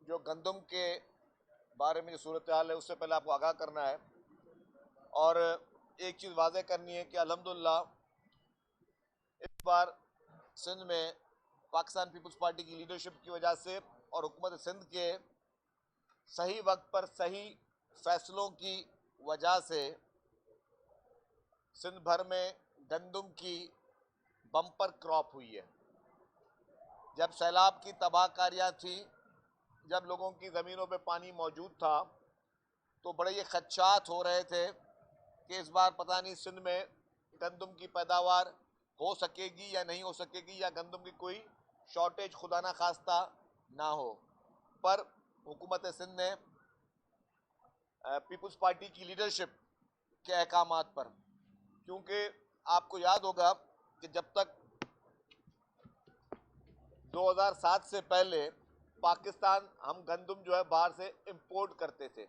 जो गंदम के बारे में जो सूरत हाल है उससे पहले आपको आगाह करना है और एक चीज़ वाज़ेह करनी है कि अल्हम्दुलिल्लाह इस बार सिंध में पाकिस्तान पीपल्स पार्टी की लीडरशिप की वजह से और हुकूमत सिंध के सही वक्त पर सही फैसलों की वजह से सिंध भर में गंदम की बम्पर क्रॉप हुई है। जब सैलाब की तबाहकारियाँ थी, जब लोगों की ज़मीनों पे पानी मौजूद था, तो बड़े ये खदशात हो रहे थे कि इस बार पता नहीं सिंध में गंदम की पैदावार हो सकेगी या नहीं हो सकेगी, या गंदम की कोई शॉर्टेज खुदा ना खास्ता ना हो। पर हुकूमत सिंध ने पीपल्स पार्टी की लीडरशिप के अहकामात पर, क्योंकि आपको याद होगा कि जब तक 2007 से पहले पाकिस्तान हम गंदम जो है बाहर से इंपोर्ट करते थे।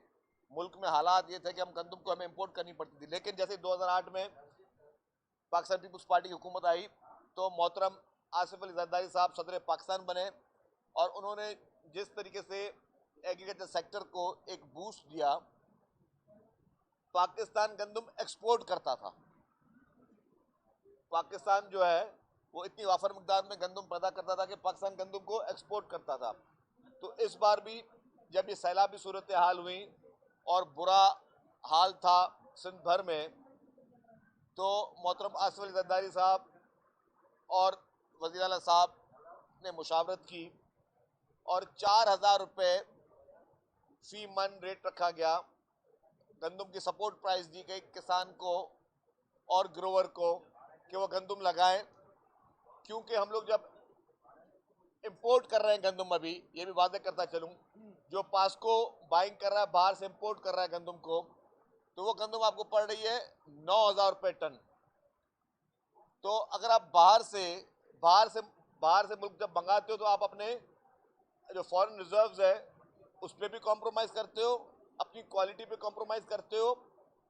मुल्क में हालात ये थे कि हम गंदम को हमें इंपोर्ट करनी पड़ती थी, लेकिन जैसे 2008 में पाकिस्तान पीपल्स पार्टी की हुकूमत आई तो मोहतरम आसिफ अली जरदारी साहब सदर पाकिस्तान बने और उन्होंने जिस तरीके से एग्रीकल्चर सेक्टर को एक बूस्ट दिया, पाकिस्तान गंदम एक्सपोर्ट करता था। पाकिस्तान जो है वो इतनी वाफर मिकदार में गंदम पैदा करता था कि पाकिस्तान गंदम को एक्सपोर्ट करता था। तो इस बार भी जब ये सैलाबी सूरत हाल हुई और बुरा हाल था सिंध भर में, तो मोहतरम आसिफ अली जरदारी साहब और वज़ीर आला साहब ने मुशावरत की और 4,000 रुपये फी मन रेट रखा गया। गंदम की सपोर्ट प्राइस दी गई किसान को और ग्रोवर को कि वो गंदम लगाएं, क्योंकि हम लोग जब इंपोर्ट कर रहे हैं गंदम, अभी ये भी वादे करता चलूं, जो पास्को बाइंग कर रहा है, बाहर से इंपोर्ट कर रहा है गंदम को, तो वो गंदम आपको पड़ रही है 9,000 रुपये टन। तो अगर आप बाहर से मुल्क जब मंगाते हो तो आप अपने जो फॉरेन रिजर्व्स है उस पर भी कॉम्प्रोमाइज़ करते हो, अपनी क्वालिटी पे कॉम्प्रोमाइज़ करते हो,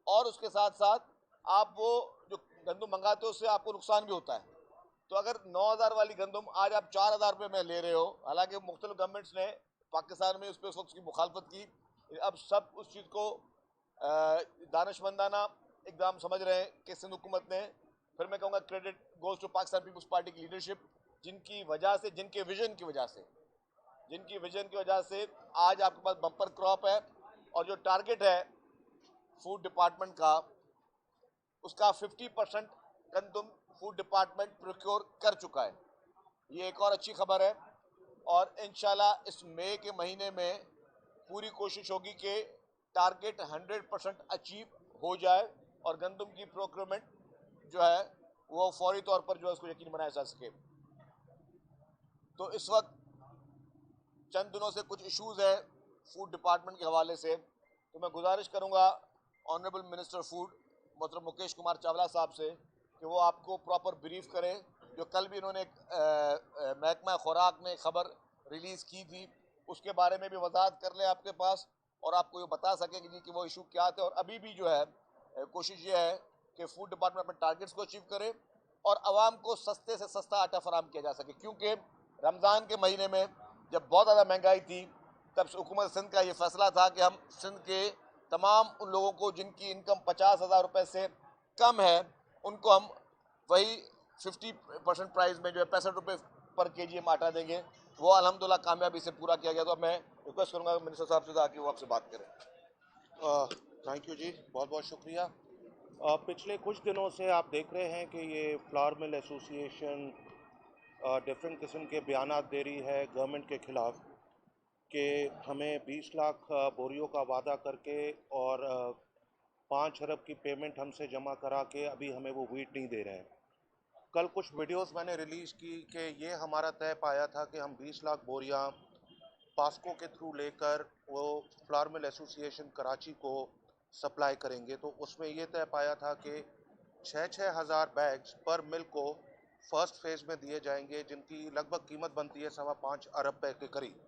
और उसके साथ साथ आप वो जो गंदम मंगाते हो उससे आपको नुकसान भी होता है। तो अगर 9,000 वाली गंदम आज आप 4,000 रुपये में ले रहे हो, हालांकि मुख्तलिफ गवर्नमेंट्स ने पाकिस्तान में उस पर उस वक्त की मुखालफत की, अब सब उस चीज़ को दानिशमंदाना इकदाम समझ रहे हैं कि सिंध हुकूमत ने, फिर मैं कहूँगा credit goes to Pakistan Peoples Party की लीडरशिप, जिनकी वजह से, जिनके विजन की वजह से आज आपके पास बम्पर क्रॉप है। और जो टारगेट है फूड डिपार्टमेंट का, उसका 50% गंदम फूड डिपार्टमेंट प्रोक्योर कर चुका है। ये एक और अच्छी खबर है और इंशाल्लाह इस मई के महीने में पूरी कोशिश होगी कि टारगेट 100% अचीव हो जाए और गंदम की प्रोक्योरमेंट जो है वो फौरी तौर पर जो है उसको यकीन बनाया जा सके। तो इस वक्त चंद दिनों से कुछ इश्यूज है फूड डिपार्टमेंट के हवाले से, तो मैं गुजारिश करूंगा ऑनरेबल मिनिस्टर फूड मोहतरम मुकेश कुमार चावला साहब से कि वो आपको प्रॉपर ब्रीफ करें। जो कल भी इन्होंने महकमा खुराक ने खबर रिलीज़ की थी, उसके बारे में भी वजाहत कर लें आपके पास और आपको ये बता सकेंगे जी कि वो इशू क्या थे। और अभी भी जो है कोशिश ये है कि फूड डिपार्टमेंट अपने टारगेट्स को अचीव करे और आवाम को सस्ते से सस्ता आटा फराम किया जा सके, क्योंकि रमज़ान के महीने में जब बहुत ज़्यादा महंगाई थी तब हुकूमत सिंध का ये फैसला था कि हम सिंध के तमाम उन लोगों को जिनकी इनकम 50,000 रुपये से कम है, उनको हम वही 50% प्राइस में जो है 65 रुपये पर केजी हम आटा देंगे। वो अल्हम्दुलिल्लाह कामयाबी से पूरा किया गया। तो मैं रिक्वेस्ट करूँगा मिनिस्टर साहब से ताकि वो आपसे बात करें। थैंक यू जी, बहुत बहुत शुक्रिया। पिछले कुछ दिनों से आप देख रहे हैं कि ये फ्लावर मिल एसोसिएशन डिफरेंट किस्म के बयानात दे रही है गवर्नमेंट के ख़िलाफ़ कि हमें 20 लाख बोरियों का वादा करके और 5 अरब की पेमेंट हमसे जमा करा के अभी हमें वो व्हीट नहीं दे रहे हैं। कल कुछ वीडियोस मैंने रिलीज़ की कि ये हमारा तय पाया था कि हम 20 लाख बोरियां पास्को के थ्रू लेकर वो फ्लावर मिल एसोसिएशन कराची को सप्लाई करेंगे। तो उसमें ये तय पाया था कि 6,000 बैग्स पर मिल को फर्स्ट फेज़ में दिए जाएंगे, जिनकी लगभग कीमत बनती है 5.25 अरब रुपये के करीब,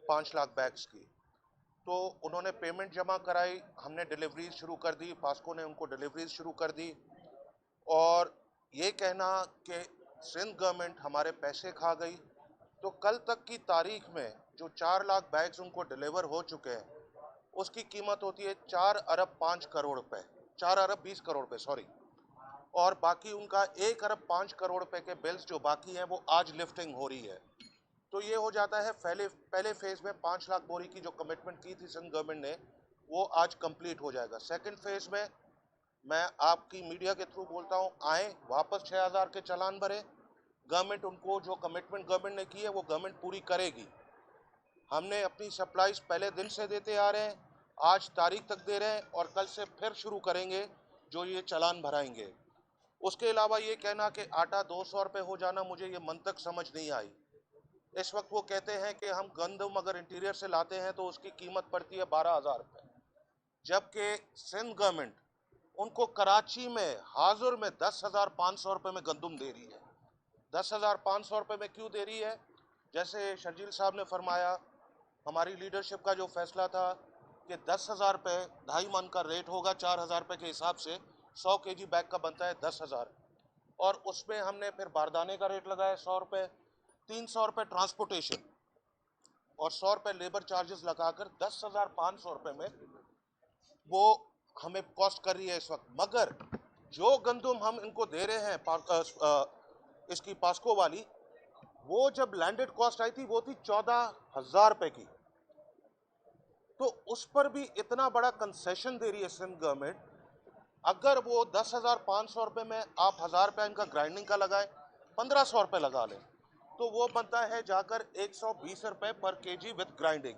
5 लाख बैग्स की। तो उन्होंने पेमेंट जमा कराई, हमने डिलीवरीज शुरू कर दी, पास्को ने उनको डिलीवरीज शुरू कर दी, और ये कहना कि सिंध गवर्नमेंट हमारे पैसे खा गई तो कल तक की तारीख में जो 4 लाख बैग्स उनको डिलीवर हो चुके हैं, उसकी कीमत होती है 4 अरब 5 करोड़ रुपए, 4 अरब 20 करोड़ रुपए, सॉरी। और बाकी उनका 1 अरब 5 करोड़ रुपए के बिल्स जो बाकी हैं वो आज लिफ्टिंग हो रही है। तो ये हो जाता है पहले फेज में 5 लाख बोरी की जो कमिटमेंट की थी सिंध गवर्नमेंट ने, वो आज कंप्लीट हो जाएगा। सेकंड फेज में मैं आपकी मीडिया के थ्रू बोलता हूँ, आए वापस 6,000 के चालान भरे। गवर्नमेंट उनको जो कमिटमेंट गवर्नमेंट ने की है वो गवर्नमेंट पूरी करेगी। हमने अपनी सप्लाईज पहले दिन से देते आ रहे हैं, आज तारीख तक दे रहे हैं और कल से फिर शुरू करेंगे जो ये चालान भराएंगे। उसके अलावा ये कहना कि आटा 200 रुपये हो जाना, मुझे ये मंतक समझ नहीं आई। इस वक्त वो कहते हैं कि हम गंदम अगर इंटीरियर से लाते हैं तो उसकी कीमत पड़ती है 12,000 रुपये, जबकि सिंध गवर्नमेंट उनको कराची में हाजुर में 10,500 रुपये में गंदम दे रही है। 10,500 रुपये में क्यों दे रही है? जैसे शर्जील साहब ने फरमाया, हमारी लीडरशिप का जो फैसला था कि 10,000 रुपये 2.5 मन का रेट होगा, 4,000 रुपये के हिसाब से 100 केजी बैग का बनता है 10,000, और उसमें हमने फिर बारदाने का रेट लगाया 100 रुपये, 300 रुपये ट्रांसपोर्टेशन और 100 रुपये लेबर चार्जेस लगाकर 10,500 रुपये में वो हमें कॉस्ट कर रही है इस वक्त। मगर जो गंदम हम इनको दे रहे हैं इसकी पास्को वाली, वो जब लैंडेड कॉस्ट आई थी वो थी 14,000 रुपये की। तो उस पर भी इतना बड़ा कंसेशन दे रही है सिंध गवर्नमेंट। अगर वो 10,500 रुपये में आप 1,000 रुपये इनका ग्राइंडिंग का लगाए, 1,500 रुपये लगा लें, तो वो बनता है जाकर 120 रुपये पर केजी विद ग्राइंडिंग,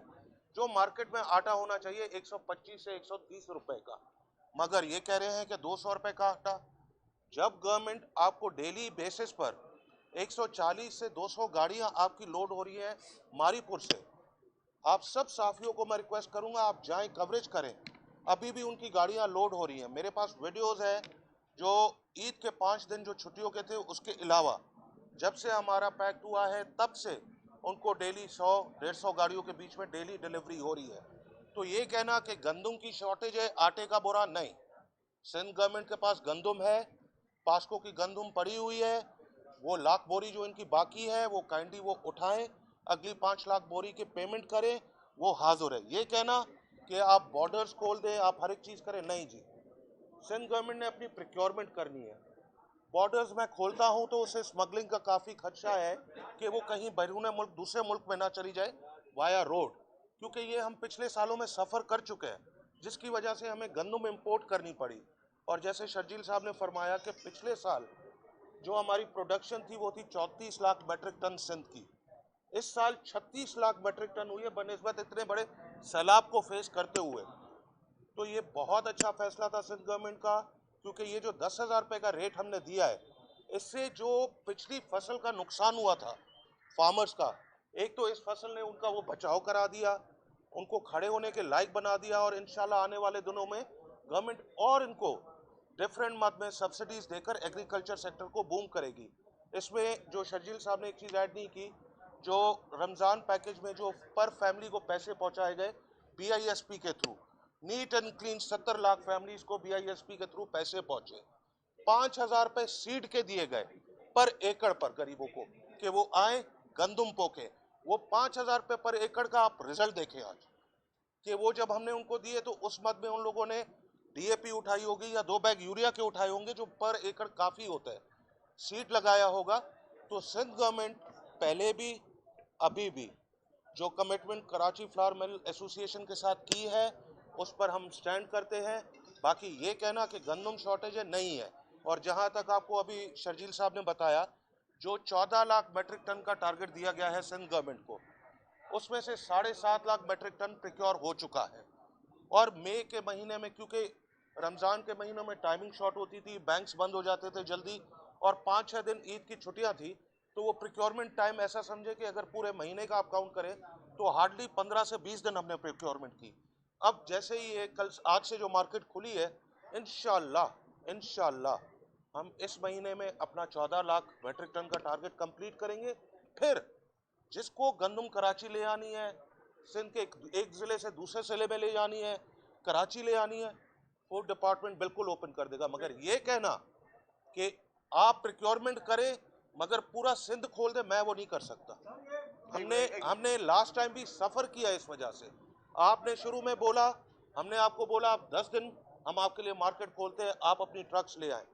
जो मार्केट में आटा होना चाहिए 125 से 130 रुपये का। मगर ये कह रहे हैं कि 200 रुपये का आटा। जब गवर्नमेंट आपको डेली बेसिस पर 140 से 200 गाड़ियां आपकी लोड हो रही है मारीपुर से, आप सब साथियों को मैं रिक्वेस्ट करूंगा आप जाएं, कवरेज करें। अभी भी उनकी गाड़ियां लोड हो रही हैं। मेरे पास वीडियोस है जो ईद के 5 दिन जो छुट्टियों के थे उसके अलावा जब से हमारा पैक हुआ है तब से उनको डेली 100-150 गाड़ियों के बीच में डेली डिलीवरी हो रही है। तो ये कहना कि गंदम की शॉर्टेज है, आटे का बोरा नहीं। सिंध गवर्नमेंट के पास गंदम है, पास्को की गंदम पड़ी हुई है, वो लाख बोरी जो इनकी बाकी है वो काइंडली वो उठाएं, अगली 5 लाख बोरी की पेमेंट करें, वो हाजिर है। ये कहना कि आप बॉर्डर्स खोल दें, आप हर एक चीज़ करें, नहीं जी। सिंध गवर्नमेंट ने अपनी प्रिक्योरमेंट करनी है। बॉर्डर्स मैं खोलता हूं तो उसे स्मगलिंग का काफ़ी खदशा है कि वो कहीं बैरून मुल्क दूसरे मुल्क में ना चली जाए वाया रोड, क्योंकि ये हम पिछले सालों में सफ़र कर चुके हैं, जिसकी वजह से हमें गंदम इम्पोर्ट करनी पड़ी। और जैसे शर्जील साहब ने फरमाया कि पिछले साल जो हमारी प्रोडक्शन थी वो थी 34 लाख मेट्रिक टन सिंध की, इस साल 36 लाख मेट्रिक टन हुई है बनिस्बत इतने बड़े सैलाब को फेस करते हुए। तो ये बहुत अच्छा फैसला था सिंध गवर्नमेंट का, क्योंकि ये जो 10,000 रुपये का रेट हमने दिया है, इससे जो पिछली फसल का नुकसान हुआ था फार्मर्स का, एक तो इस फसल ने उनका वो बचाव करा दिया, उनको खड़े होने के लायक बना दिया, और इंशाल्लाह आने वाले दिनों में गवर्नमेंट और इनको डिफरेंट मद में सब्सिडीज देकर एग्रीकल्चर सेक्टर को बूम करेगी। इसमें जो शर्जील साहब ने एक चीज़ ऐड नहीं की, जो रमज़ान पैकेज में जो पर फैमिली को पैसे पहुंचाए गए BISP के through, neat and clean 70 lakh families को BISP के थ्रू पैसे पहुंचे। 5,000 रुपये सीड के दिए गए पर एकड़ पर गरीबों को कि वो आए गंदम पोके। वो 5,000 रुपये पर एकड़ का आप रिजल्ट देखें आज कि वो जब हमने उनको दिए तो उस मद में उन लोगों ने DAP उठाई होगी या 2 बैग यूरिया के उठाए होंगे, जो पर एकड़ काफ़ी होता है, सीड लगाया होगा। तो सिंध गवर्नमेंट पहले भी अभी भी जो commitment Karachi flower mill association के साथ की है उस पर हम स्टैंड करते हैं। बाकी ये कहना कि गंदम शॉर्टेज है, नहीं है। और जहां तक आपको अभी शर्जील साहब ने बताया, जो 14 लाख मेट्रिक टन का टारगेट दिया गया है सिंध गवर्नमेंट को, उसमें से 7.5 लाख मेट्रिक टन प्रिक्योर हो चुका है। और मई के महीने में, क्योंकि रमज़ान के महीनों में टाइमिंग शॉर्ट होती थी, बैंक्स बंद हो जाते थे जल्दी, और 5-6 दिन ईद की छुट्टियां थी, तो वो प्रिक्योरमेंट टाइम ऐसा समझे कि अगर पूरे महीने का आप काउंट करें तो हार्डली 15 से 20 दिन हमने प्रिक्योरमेंट की। अब जैसे ही ये कल आज से जो मार्केट खुली है, इंशाल्लाह हम इस महीने में अपना 14 लाख मेट्रिक टन का टारगेट कंप्लीट करेंगे। फिर जिसको गंदम कराची ले आनी है, सिंध के एक ज़िले से दूसरे ज़िले में ले जानी है, कराची ले आनी है, फूड डिपार्टमेंट बिल्कुल ओपन कर देगा। मगर ये कहना कि आप प्रिक्योरमेंट करें मगर पूरा सिंध खोल दे, मैं वो नहीं कर सकता। हमने लास्ट टाइम भी सफर किया इस वजह से। आपने शुरू में बोला, हमने आपको बोला आप 10 दिन हम आपके लिए मार्केट खोलते हैं, आप अपनी ट्रक्स ले आए।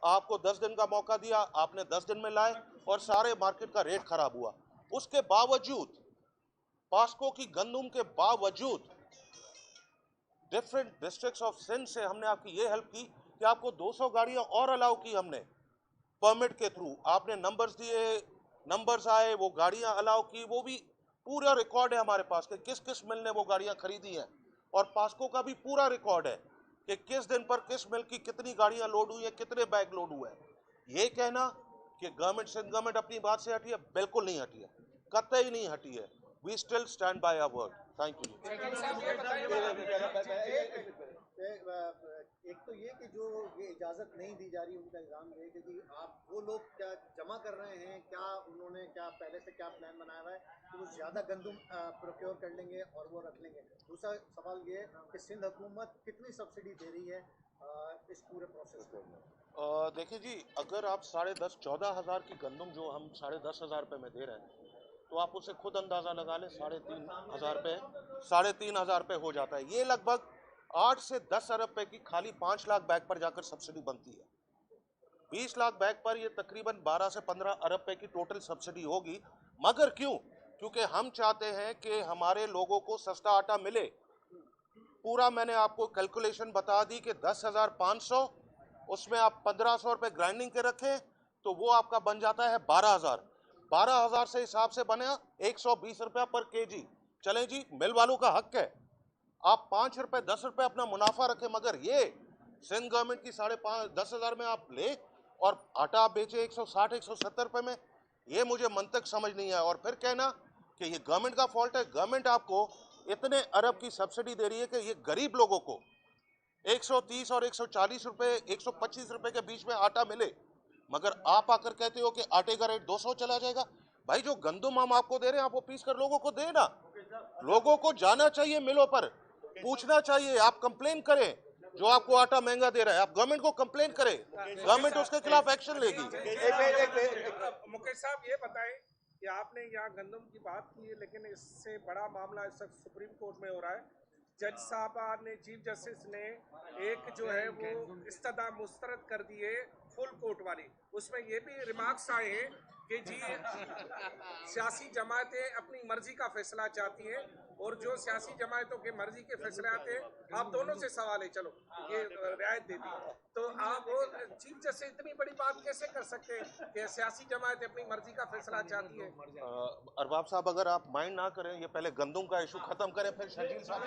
आपको 10 दिन का मौका दिया, आपने 10 दिन में लाए और सारे मार्केट का रेट खराब हुआ। उसके बावजूद, पास्को की गंदुम के बावजूद, डिफरेंट डिस्ट्रिक्ट्स ऑफ सिंध से हमने आपकी ये हेल्प की कि आपको 200 गाड़ियां और अलाउ की हमने परमिट के थ्रू। आपने नंबर्स दिए, नंबर्स आए, वो गाड़ियां अलाउ की, वो भी पूरा रिकॉर्ड है हमारे पास कि किस किस मिल ने वो गाड़ियां खरीदी हैं। और पास्को का भी पूरा रिकॉर्ड है कि किस दिन पर किस मिल की कितनी गाड़ियां लोड हुई है, कितने बैग लोड हुए हैं। ये कहना कि गवर्नमेंट, सिंध गवर्नमेंट अपनी बात से हटी है, बिल्कुल नहीं हटी है, कतई नहीं हटी है। We still stand by our word. Thank एक तो ये कि जो ये इजाज़त नहीं दी जा रही, उनका इल्ज़ाम ये है कि आप वो लोग क्या जमा कर रहे हैं, क्या उन्होंने क्या पहले से क्या प्लान बनाया हुआ है कि वो ज़्यादा गंदम प्रोक्योर कर लेंगे और वो रख लेंगे। दूसरा सवाल ये है कि सिंध हुकूमत कितनी सब्सिडी दे रही है इस पूरे प्रोसेस को। देखिए जी, अगर आप 10,500-14,000 की गंदम जो हम 10,500 रुपये में दे रहे हैं, तो आप उसे खुद अंदाजा लगा लें, 3,500 रुपये हो जाता है। ये लगभग 8 से 10 अरब रुपए की खाली 5 लाख बैग पर जाकर सब्सिडी बनती है। 20 लाख बैग पर ये तकरीबन 12 से 15 अरब रुपए की टोटल सब्सिडी होगी। मगर क्यों? क्योंकि हम चाहते हैं कि हमारे लोगों को सस्ता आटा मिले। पूरा मैंने आपको कैलकुलेशन बता दी कि 10,500, उसमें आप 1,500 रुपये ग्राइंडिंग के रखें तो वो आपका बन जाता है 12,000। 12,000 से हिसाब से बने 120 रुपया पर केजी। चलें जी, मिल वालों का हक है, आप 5 रुपए 10 रुपए अपना मुनाफा रखें, मगर ये सिंध गवर्नमेंट की 5,500-10,000 में आप ले और आटा आप बेचे 160-170 रुपए में, ये मुझे मंतक समझ नहीं आया। और फिर कहना कि ये गवर्नमेंट का फॉल्ट है। गवर्नमेंट आपको इतने अरब की सब्सिडी दे रही है कि ये गरीब लोगों को 130 और 140 रुपए, 125 रुपए के बीच में आटा मिले, मगर आप आकर कहते हो कि आटे का रेट 200 चला जाएगा। भाई, जो गंदम हम आपको दे रहे हैं, आप वो पीस कर लोगों को देना। लोगों को जाना चाहिए मिलों पर, पूछना चाहिए। आप कंप्लेन करें, जो आपको आटा महंगा दे रहा है, आप गवर्नमेंट को कंप्लेन करें, गवर्नमेंट उसके खिलाफ एक्शन लेगी। मुकेश साहब, ये बताएं कि आपने यहाँ गंदम की बात की है, लेकिन इससे बड़ा मामला इस वक्त सुप्रीम कोर्ट में हो रहा है। जज साहबा ने, चीफ जस्टिस ने एक जो है वो इस्तदा मुस्तरद कर दी है फुल कोर्ट वाली। उसमें ये भी रिमार्क्स आए हैं कि जी सियासी जमातें अपनी मर्जी का फैसला चाहती हैं और जो सियासी जमातों के मर्जी के फैसले आते हैं, आप दोनों से सवाल है, चलो ये रियायत दे दी, तो आप वो चीफ जस्टिस इतनी बड़ी बात कैसे कर सकते हैं कि सियासी जमातें अपनी मर्जी का फैसला चाहती है। अरबाब साहब, अगर आप माइंड ना करें, ये पहले गंदम का इशू खत्म करें, फिर शकील साहब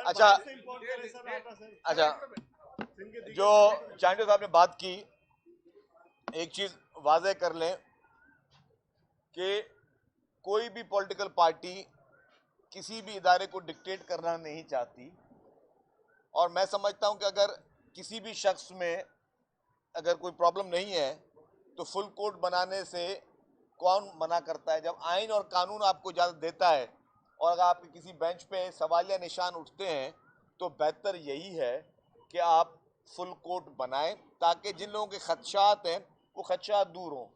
अच्छा, जो चांडे साहब ने बात की, एक चीज वाज़ेह कर लें कि कोई भी पॉलिटिकल पार्टी किसी भी इदारे को डिक्टेट करना नहीं चाहती। और मैं समझता हूं कि अगर किसी भी शख्स में अगर कोई प्रॉब्लम नहीं है तो फुल कोर्ट बनाने से कौन मना करता है। जब आइन और कानून आपको इजाज़त देता है और अगर आपके किसी बेंच पे सवालिया निशान उठते हैं, तो बेहतर यही है कि आप फुल कोर्ट बनाएं, ताकि जिन लोगों के खदशात हैं वो खदशात दूर हों।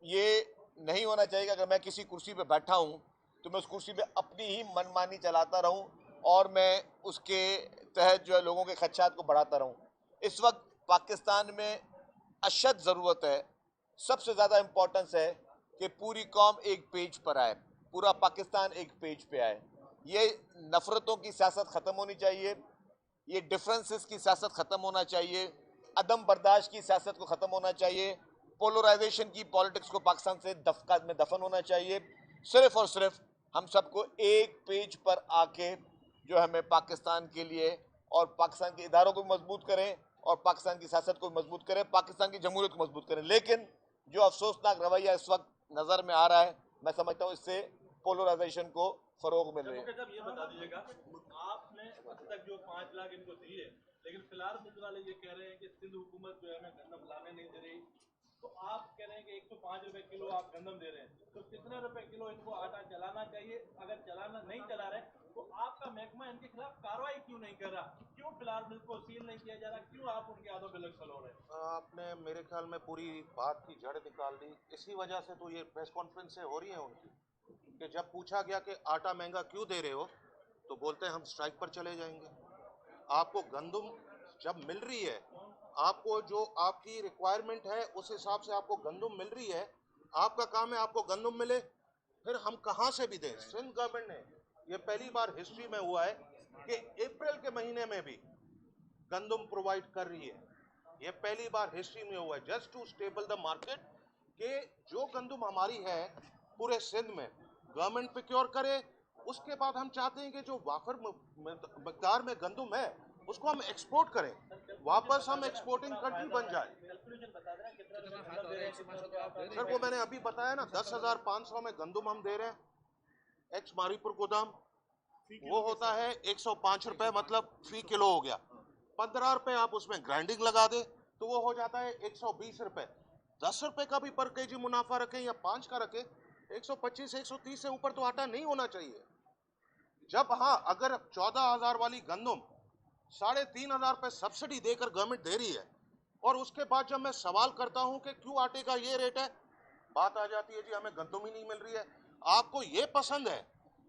ये नहीं होना चाहिए कि अगर मैं किसी कुर्सी पे बैठा हूं तो मैं उस कुर्सी पे अपनी ही मनमानी चलाता रहूं और मैं उसके तहत जो है लोगों के खदशात को बढ़ाता रहूं। इस वक्त पाकिस्तान में अशद ज़रूरत है, सबसे ज़्यादा इम्पोर्टेंस है कि पूरी कौम एक पेज पर आए, पूरा पाकिस्तान एक पेज पे आए। ये नफ़रतों की सियासत ख़त्म होनी चाहिए, ये डिफरेंसेस की सियासत ख़त्म होना चाहिए, अदम बर्दाश्त की सियासत को ख़त्म होना चाहिए, पोलराइजेशन की पॉलिटिक्स को पाकिस्तान से दफन होना चाहिए। सिर्फ और सिर्फ हम सबको एक पेज पर आके जो हमें पाकिस्तान के लिए और पाकिस्तान के इदारों को मजबूत करें और पाकिस्तान की सियासत को मजबूत करें, पाकिस्तान की जमहूरियत को मजबूत करें। लेकिन जो अफसोसनाक रवैया इस वक्त नज़र में आ रहा है, मैं समझता हूँ इससे पोलराइजेशन को फरोग मिल रही है। ये बता दीजिएगा, आपने अब तक जो 5 लाख इनको दिए, लेकिन फिलहाल सिंध वाले ये कह रहे हैं कि सिंध हुकूमत जो है हमें गंदम लाने नहीं दे रही। तो आप कह रहे हैं कि 105 रुपए किलो आप गंदम दे रहे हैं, तो कितने रुपए किलो इनको आटा चलाना चाहिए? अगर चलाना नहीं चला रहे तो आपका महकमा इनके खिलाफ कार्रवाई क्यों नहीं कर रहा? क्यों फिलहाल मिल को सील नहीं किया जा रहा? क्यों आप उनके आदों पे लग हो रहे हैं? आपने मेरे ख्याल में पूरी बात की जड़ निकाल दी। इसी वजह से तो ये प्रेस कॉन्फ्रेंस हो रही है उनकी, कि जब पूछा गया कि आटा महंगा क्यों दे रहे हो, तो बोलते हैं हम स्ट्राइक पर चले जाएंगे। आपको गंदम जब मिल रही है, आपको जो आपकी रिक्वायरमेंट है उस हिसाब से आपको गंदम मिल रही है, आपका काम है आपको गंदम मिले, फिर हम कहाँ से भी दें। सिंध गवर्नमेंट ने ये पहली बार हिस्ट्री में हुआ है कि अप्रैल के महीने में भी गंदम प्रोवाइड कर रही है। ये पहली बार हिस्ट्री में हुआ है, just to stable the market, कि जो गंदम हमारी है पूरे सिंध में गवर्नमेंट प्रोक्योर करे। उसके बाद हम चाहते हैं कि जो वाफर मकदार में गंदम है उसको हम एक्सपोर्ट करें, वापस हम एक्सपोर्टिंग कंट्री बन जाए। सर वो मैंने अभी बताया ना, 10,500 में गंदम हम दे रहे हैं। एक्स मारीपुर गोदाम वो होता है 105 रुपए, मतलब फी किलो हो गया। 15 रुपए आप उसमें ग्राइंडिंग लगा दे तो वो हो जाता है 120 रुपए। 10 रुपए का भी पर केजी मुनाफा रखें या 5 का रखें, 125 130 से ऊपर तो आटा नहीं होना चाहिए। जब हाँ, अगर 14,000 वाली गंदम 3,500 रुपए सब्सिडी देकर गवर्नमेंट दे रही है, और उसके बाद जब मैं सवाल करता हूं कि क्यों आटे का ये रेट है, बात आ जाती है जी हमें गंदम ही नहीं मिल रही है। आपको ये पसंद है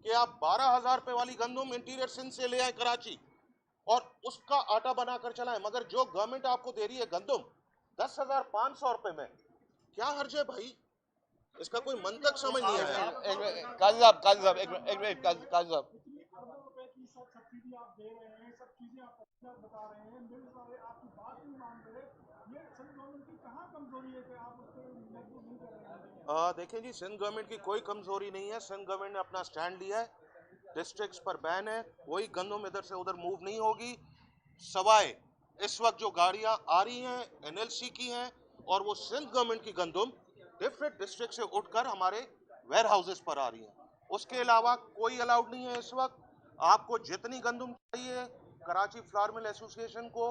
कि आप 12,000 रुपए वाली गंदम इंटीरियर सिंध से ले आए कराची और उसका आटा बनाकर चलाएं, मगर जो गवर्नमेंट आपको दे रही है गंदम 10,500 रुपए में, क्या हर्ज है भाई? इसका कोई मंतक समझ नहीं आया। काजी साहब एक मिनट काजी साहब, रुपए की सब सब्सिडी आप दे रहे हैं, सब चीजें आप बता रहे हैं, मिल वाले आपकी बात नहीं मान रहे, ये सिंध गवर्नमेंट की कहाँ कमजोरी है कि आप उसको मजबूर नहीं कर रहे हैं? देखें जी, सिंध गवर्नमेंट की कोई कमजोरी नहीं है। सिंध गवर्नमेंट ने अपना स्टैंड लिया है, डिस्ट्रिक्ट्स पर बैन है, कोई गंदम इधर से उधर मूव नहीं होगी, सवाए इस वक्त जो गाड़ियां आ रही हैं एनएलसी की हैं, और वो सिंध गवर्नमेंट की गंदम डिफरेंट डिस्ट्रिक्ट से उठकर हमारे वेयर हाउसेस पर आ रही हैं। उसके अलावा कोई अलाउड नहीं है इस वक्त। आपको जितनी गंदम चाहिए, कराची फ्लावर मिल एसोसिएशन को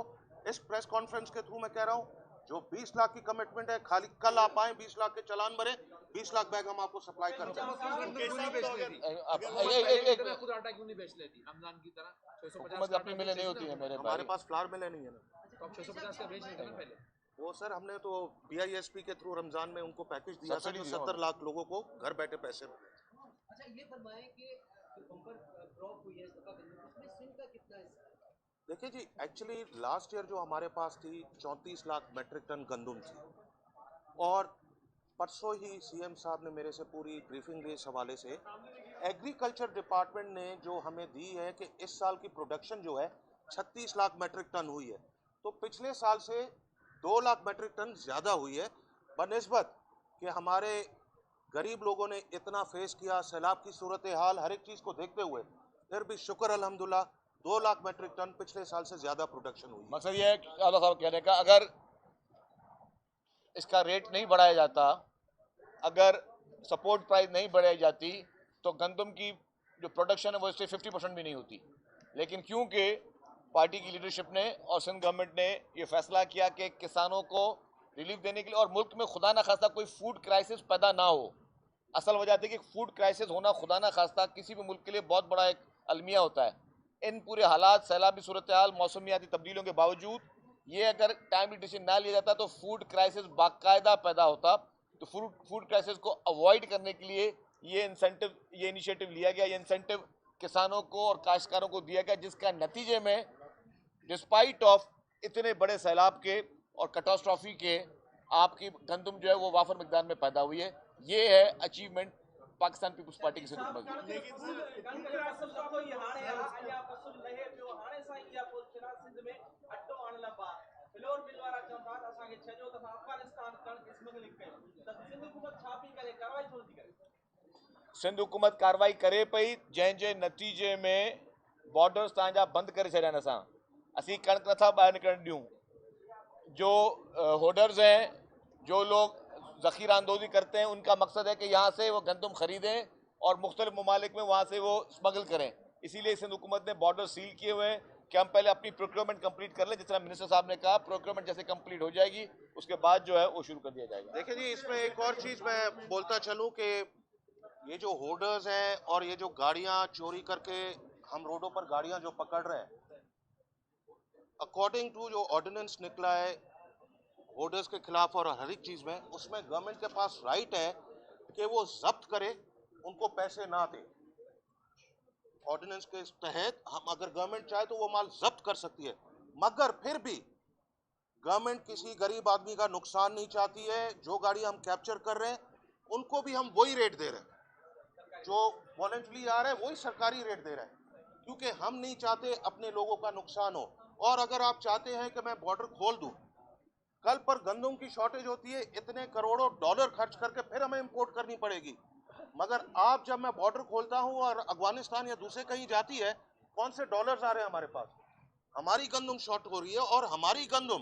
इस प्रेस कॉन्फ्रेंस के थ्रू मैं कह रहा हूँ, जो 20 लाख की कमिटमेंट है, खाली कल आप आए 20 लाख के चालान भरे, 20 लाख बैग हम आपको सप्लाई करते हैं। खुद आटा क्यों नहीं बेच लेती रमजान की तरह? 650 हुकूमत अपनी मिलें नहीं होती है मेरे हमारे पास फ्लावर मिलें नहीं है ना, तो आप 650 का बेच लेते ना पहले। वो सर हमने तो BISP के थ्रू रमजान में उनको पैकेज दिया था, सब्सिडी जो दिया 70 लाख लोगों को घर बैठे पैसे मिले। अच्छा ये फरमाएं कि जो बम्पर क्रॉप हुई है इस दफा गन्ने, उसमें सिंध का कितना हिस्सा है? देखिए जी, एक्चुअली लास्ट ईयर जो हमारे पास थी 34 लाख मेट्रिक टन गंदम थी, और परसों ही CM साहब ने मेरे से पूरी ब्रीफिंग ली इस हवाले से। एग्रीकल्चर डिपार्टमेंट ने जो हमें दी है कि इस साल की प्रोडक्शन जो है 36 लाख मेट्रिक टन हुई है, तो पिछले साल से 2 लाख मेट्रिक टन ज़्यादा हुई है, बनिस्बत कि हमारे गरीब लोगों ने इतना फेस किया, सैलाब की सूरत हाल, हर एक चीज़ को देखते हुए फिर भी शुक्र अल्हम्दुलिल्लाह 2 लाख मेट्रिक टन पिछले साल से ज़्यादा प्रोडक्शन हुई। मकसद ये है आला साहब कहने का, अगर इसका रेट नहीं बढ़ाया जाता, अगर सपोर्ट प्राइस नहीं बढ़ाई जाती, तो गंदम की जो प्रोडक्शन है वो इससे 50% भी नहीं होती। लेकिन क्योंकि पार्टी की लीडरशिप ने और सिंध गवर्नमेंट ने ये फैसला किया कि किसानों को रिलीफ देने के लिए, और मुल्क में खुदा ना खास्ता कोई फूड क्राइसिस पैदा ना हो। असल वजह थी कि फूड क्राइसिस होना खुदा ना खास्ता किसी भी मुल्क के लिए बहुत बड़ा एक अलमिया होता है। इन पूरे हालात, सैलाबी सूरत हाल, मौसमियाती तब्दीलियों के बावजूद ये अगर टाइमली डिसीजन ना लिया जाता तो फूड क्राइसिस बाकायदा पैदा होता। तो फूड क्राइसिस को अवॉइड करने के लिए ये इनिशिएटिव लिया गया। ये इंसेंटिव किसानों को और काश्तकारों को दिया गया, जिसका नतीजे में डिस्पाइट ऑफ इतने बड़े सैलाब के और कैटास्ट्रॉफी के आपकी गंदम जो है वो वाफर मिकदार में पैदा हुई है। ये है अचीवमेंट पाकिस्तान पीपल्स पार्टी की सिंध हुकूमत की। सिंध हुकूमत कार्रवाई करे पई, जंहिंजे नतीजे में बॉर्डर्स तव्हांजा बंदि करे छॾिया असां। असीं कणिक नथा ॿाहिरि निकिरण ॾियूं। जो होर्डर्स हैं, जो लोग ज़ख़ीरा अंदोज़ी करते हैं, उनका मकसद है कि यहाँ से वो गंदम खरीदें और मुख्तलिफ ममालिक में वहाँ से वो स्मगल करें। इसीलिए सिंध हुकूमत ने बॉर्डर सील किए हुए हैं कि हम पहले अपनी प्रोक्योरमेंट कंप्लीट कर लें। जिस तरह मिनिस्टर साहब ने कहा, प्रोक्योरमेंट जैसे कंप्लीट हो जाएगी उसके बाद जो है वो शुरू कर दिया जाएगा। देखिए जी, इसमें एक और चीज़ मैं बोलता चलूँ कि ये जो होर्डर्स हैं और ये जो गाड़ियाँ चोरी करके हम रोडों पर गाड़ियां जो पकड़ रहे हैं, अकॉर्डिंग टू जो ऑर्डिनेंस निकला है होर्डर्स के खिलाफ और हर एक चीज में, उसमें गवर्नमेंट के पास राइट है कि वो जब्त करे, उनको पैसे ना दे। ऑर्डिनेंस के तहत हम अगर गवर्नमेंट चाहे तो वो माल जब्त कर सकती है, मगर फिर भी गवर्नमेंट किसी गरीब आदमी का नुकसान नहीं चाहती है। जो गाड़ी हम कैप्चर कर रहे हैं उनको भी हम वही रेट दे रहे हैं, जो वॉलंटरी आ रहा है वही सरकारी रेट दे रहे हैं, क्योंकि हम नहीं चाहते अपने लोगों का नुकसान हो। और अगर आप चाहते हैं कि मैं बॉर्डर खोल दूं, कल पर गंदम की शॉर्टेज होती है, इतने करोड़ों डॉलर खर्च करके फिर हमें इंपोर्ट करनी पड़ेगी। मगर आप जब मैं बॉर्डर खोलता हूं और अफगानिस्तान या दूसरे कहीं जाती है, कौन से डॉलर्स आ रहे हैं हमारे पास? हमारी गंदम शॉर्ट हो रही है, और हमारी गंदम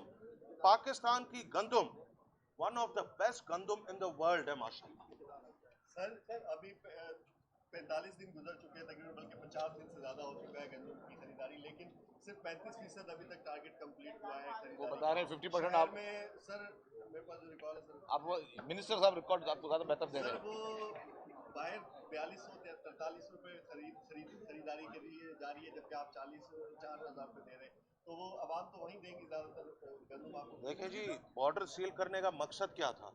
पाकिस्तान की गंदम वन ऑफ द बेस्ट गंदम इन द वर्ल्ड है माशाल्लाह। सर अभी 45 दिन गुजर चुके हैं तकरीबन, बल्कि 50 दिन से ज़्यादा हो चुका है गंदम की खरीदारी, लेकिन सिर्फ 35% अभी तक टारगेट कंप्लीट हुआ है खरीदारी। वो बता रहे हैं 50% आप में सर, मेरे पास जो रिकॉर्ड है सर, आप वो मिनिस्टर साहब रिकॉर्ड आपको ज़्यादा बेहतर दे रहे सर हैं। वो बाहर 4243 रुपये खरीदारी के लिए जा रही है, जबकि आप 4,000 पे दे रहे हैं, तो वो आवाम तो वहीं देंगी ज़्यादातर गंदम आपको। देखिए जी, बॉर्डर सील करने का मकसद क्या था?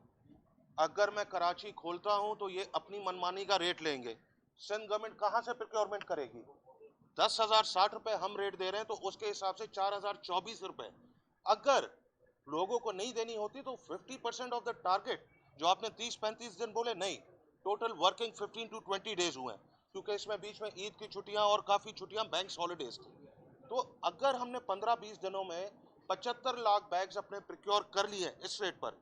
अगर मैं कराची खोलता हूं तो ये अपनी मनमानी का रेट लेंगे, सिंध गवर्नमेंट कहां से प्रोक्योरमेंट करेगी? 10,060 रुपए हम रेट दे रहे हैं, तो उसके हिसाब से 4,024 रुपए। अगर लोगों को नहीं देनी होती तो 50% ऑफ द टारगेट, जो आपने 30-35 दिन बोले, नहीं, टोटल वर्किंग 15 to 20 डेज हुए हैं, क्योंकि इसमें बीच में ईद की छुट्टियां और काफी छुट्टियां बैंक हॉलीडेज थी। तो अगर हमने 15-20 दिनों में 75 लाख बैग्स अपने प्रोक्योर कर लिए इस रेट पर,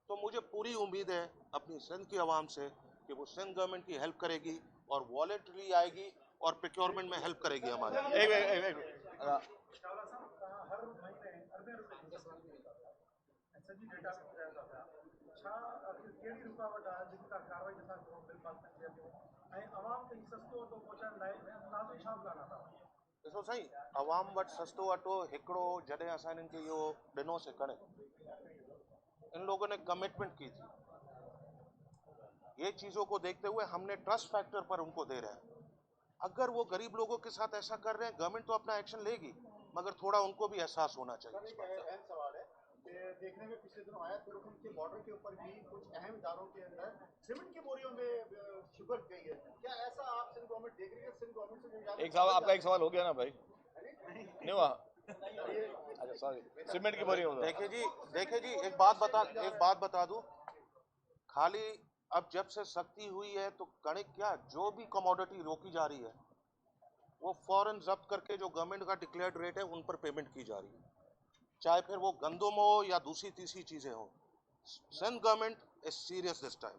तो मुझे पूरी उम्मीद है अपनी सिंध की आवाम से कि वो सिंध गवर्नमेंट की हेल्प करेगी और वॉलेंटरी आएगी और प्रोक्योरमेंट में हेल्प करेगी हमारी। हर महीने अरबे सॼी डेटा रहंदा पिया छा कहिड़ी रुकावट आहे जेकी तव्हां कार्रवाई नथा करो बिल पास न थिए पियो ऐं अवाम ताईं सस्तो अटो पहुचाइण लाइ अंदाज़ो छा प्लान आहे तव्हां? ॾिसो साईं, अवाम वटि सस्तो अटो हिकिड़ो जॾहिं असां इन्हनि खे इहो ॾिनो से करे, इन लोगों ने कमिटमेंट की थी, ये चीज़ों को देखते हुए हमने ट्रस्ट फैक्टर पर उनको दे रहे हैं। अगर वो गरीब लोगों के साथ ऐसा कर रहे हैं, गवर्नमेंट तो अपना एक्शन लेगी, मगर थोड़ा उनको भी एहसास होना चाहिए। अहम सवाल है कि देखने में पिछले दिनों आया तुर्कम के बॉर्डर के ऊपर भी कुछ अहम इदारों के अंदर सीमेंट की बोरियों में शुगर गई है, क्या ऐसा आप सिंध गवर्नमेंट देख रही है? सिंध गवर्नमेंट से एक सवाल, आपका एक सवाल हो गया ना भाई, नहीं हुआ? अच्छा सॉरी, सीमेंट की बोरी हो गया। देखिए जी, एक बात बता दूं, खाली अब जब से सख्ती हुई है तो कणिक क्या, जो भी कमोडिटी रोकी जा रही है वो फौरन जब्त करके जो गवर्नमेंट का डिक्लेयर्ड रेट है उन पर पेमेंट की जा रही है, चाहे फिर वो गंदम हो या दूसरी तीसरी चीजें हो। Sindh government is serious this time,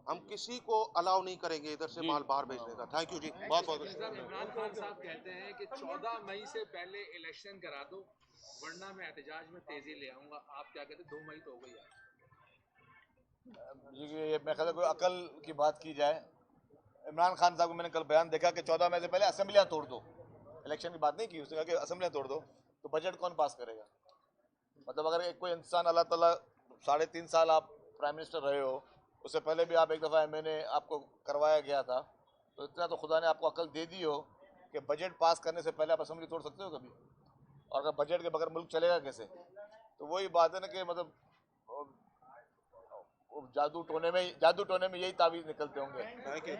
हम किसी को अलाउ नहीं करेंगे इधर से माल बाहर भेजने का। थैंक यू जी, बहुत बहुत। इमरान खान साहब कहते हैं कि 14 मई से पहले इलेक्शन करा दो, वरना मैं एहतजाज में तेजी ले आऊंगा। आप क्या कहते हैं? 2 मई तो हो गई है। ये मैं कहता कोई अकल की बात की जाए, इमरान खान साहब को मैंने कल बयान देखा कि 14 मई से पहले असेंबलियां तोड़ दो। इलेक्शन की बात नहीं की, उसने कहा कि असेंबलियां तोड़ दो, तो बजट कौन पास करेगा? मतलब अगर एक कोई इंसान, अल्लाह ताला 3.5 साल आप प्राइम मिनिस्टर रहे हो, उससे पहले भी आप एक दफ़ा मैंने आपको करवाया गया था, तो इतना तो खुदा ने आपको अकल दे दी हो कि बजट पास करने से पहले आप असेंबली तोड़ सकते हो कभी? और अगर बजट के बगैर मुल्क चलेगा कैसे? तो वही बात है ना कि मतलब जादू टोने में यही तावीज़ निकलते होंगे। Thank you.